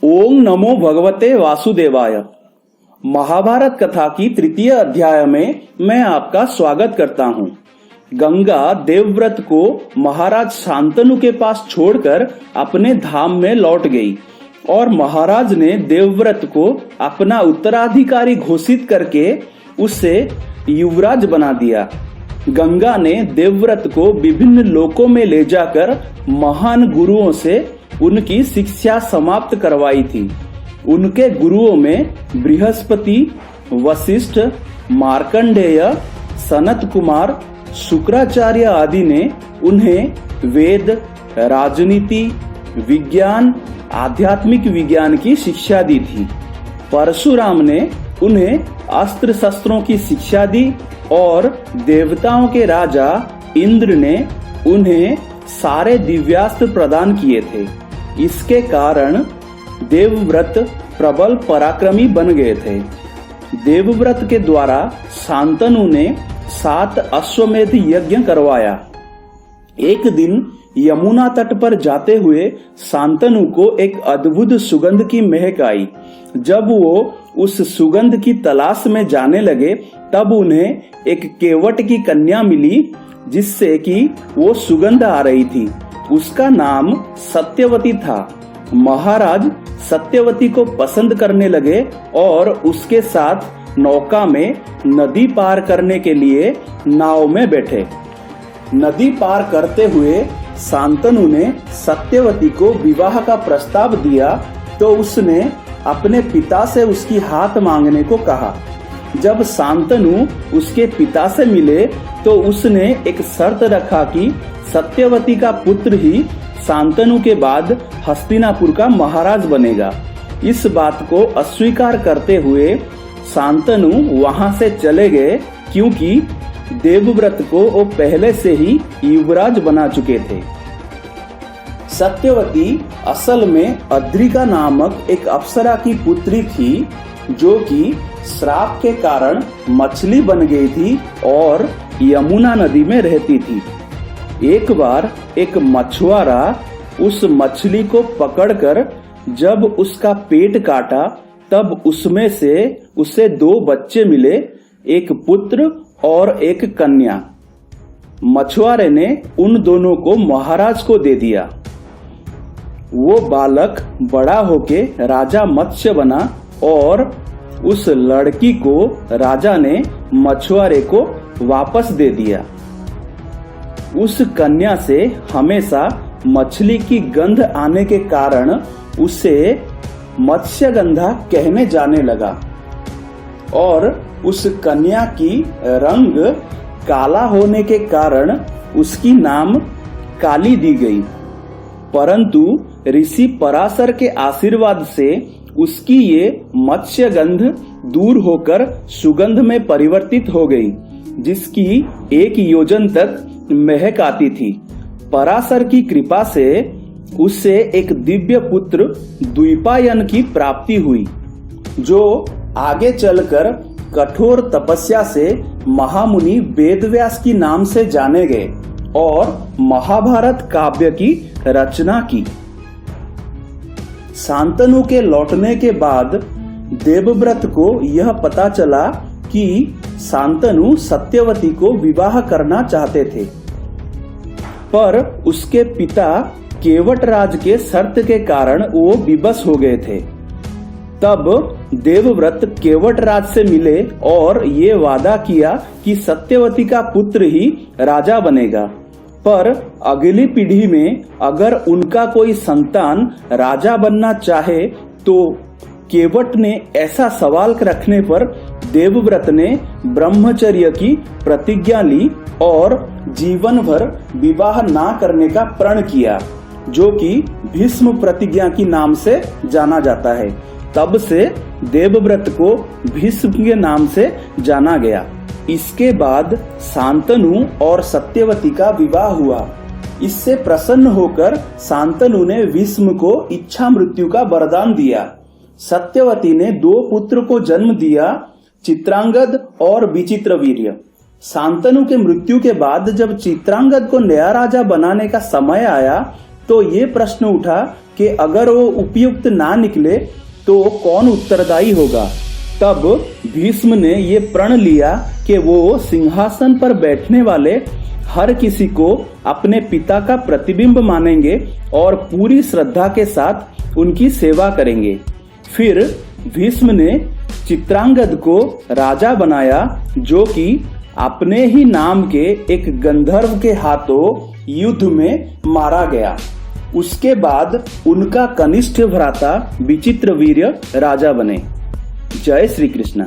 ओम नमो भगवते वासुदेवाय। महाभारत कथा की तृतीय अध्याय में मैं आपका स्वागत करता हूँ। गंगा देवव्रत को महाराज शांतनु के पास छोड़कर अपने धाम में लौट गई और महाराज ने देवव्रत को अपना उत्तराधिकारी घोषित करके उसे युवराज बना दिया। गंगा ने देवव्रत को विभिन्न लोकों में ले जाकर महान गुरुओं से उनकी शिक्षा समाप्त करवाई थी। उनके गुरुओं में बृहस्पति, वशिष्ठ, मार्कंडेय, सनत कुमार, शुक्राचार्य आदि ने उन्हें वेद, राजनीति, विज्ञान, आध्यात्मिक विज्ञान की शिक्षा दी थी। परशुराम ने उन्हें अस्त्र शस्त्रों की शिक्षा दी और देवताओं के राजा इंद्र ने उन्हें सारे दिव्यास्त्र प्रदान किए थे। इसके कारण देवव्रत प्रबल पराक्रमी बन गए थे। देवव्रत के द्वारा शांतनु ने 7 अश्वमेध यज्ञ करवाया। एक दिन यमुना तट पर जाते हुए शांतनु को एक अद्भुत सुगंध की महक आई। जब वो उस सुगंध की तलाश में जाने लगे तब उन्हें एक केवट की कन्या मिली जिससे कि वो सुगंध आ रही थी। उसका नाम सत्यवती था। महाराज सत्यवती को पसंद करने लगे और उसके साथ नौका में नदी पार करने के लिए नाव में बैठे। नदी पार करते हुए शांतनु ने सत्यवती को विवाह का प्रस्ताव दिया तो उसने अपने पिता से उसकी हाथ मांगने को कहा। जब शांतनु उसके पिता से मिले तो उसने एक शर्त रखा कि सत्यवती का पुत्र ही शांतनु के बाद हस्तिनापुर का महाराज बनेगा। इस बात को अस्वीकार करते हुए शांतनु वहां से चले गए क्योंकि देवव्रत को वो पहले से ही युवराज बना चुके थे। सत्यवती असल में अद्रिका नामक एक अप्सरा की पुत्री थी जो कि श्राप के कारण मछली बन गई थी और यमुना नदी में रहती थी। एक बार एक मछुआरा उस मछली को पकड़कर जब उसका पेट काटा तब उसमें से उसे 2 बच्चे मिले, एक पुत्र और एक कन्या। मछुआरे ने उन दोनों को महाराज को दे दिया। वो बालक बड़ा होके राजा मत्स्य बना और उस लड़की को राजा ने मछुआरे को वापस दे दिया। उस कन्या से हमेशा मछली की गंध आने के कारण उसे मत्स्यगंधा कहने जाने लगा और उस कन्या की रंग काला होने के कारण उसकी नाम काली दी गई। परंतु ऋषि पराशर के आशीर्वाद से उसकी ये मत्स्यगंध दूर होकर सुगंध में परिवर्तित हो गई जिसकी 1 योजन तक महक आती थी। पराशर की कृपा से उससे एक दिव्य पुत्र द्विपायन की प्राप्ति हुई जो आगे चलकर कठोर तपस्या से महामुनि वेदव्यास की नाम से जाने गए और महाभारत काव्य की रचना की। शांतनु के लौटने के बाद देवव्रत को यह पता चला कि शांतनु सत्यवती को विवाह करना चाहते थे, पर उसके पिता केवट राज के शर्त के कारण वो विवश हो गए थे। तब देवव्रत केवट राज से मिले और ये वादा किया कि सत्यवती का पुत्र ही राजा बनेगा, पर अगली पीढ़ी में अगर उनका कोई संतान राजा बनना चाहे तो केवट ने ऐसा सवाल रखने पर देवव्रत ने ब्रह्मचर्य की प्रतिज्ञा ली और जीवन भर विवाह ना करने का प्रण किया जो कि भीष्म प्रतिज्ञा की नाम से जाना जाता है। तब से देवव्रत को भीष्म के नाम से जाना गया। इसके बाद शांतनु और सत्यवती का विवाह हुआ। इससे प्रसन्न होकर शांतनु ने भीष्म को इच्छा मृत्यु का वरदान दिया। सत्यवती ने 2 पुत्र को जन्म दिया, चित्रांगद और विचित्रवीर्य। शांतनु के मृत्यु के बाद जब चित्रांगद को नया राजा बनाने का समय आया तो ये प्रश्न उठा कि अगर वो उपयुक्त ना निकले तो कौन उत्तरदायी होगा। तब भीष्म ने ये प्रण लिया कि वो सिंहासन पर बैठने वाले हर किसी को अपने पिता का प्रतिबिंब मानेंगे और पूरी श्रद्धा के साथ उनकी सेवा करेंगे। फिर भीष्म ने चित्रांगद को राजा बनाया, जो कि अपने ही नाम के एक गंधर्व के हाथों युद्ध में मारा गया। उसके बाद उनका कनिष्ठ भ्राता विचित्रवीर्य राजा बने। जय श्री कृष्ण।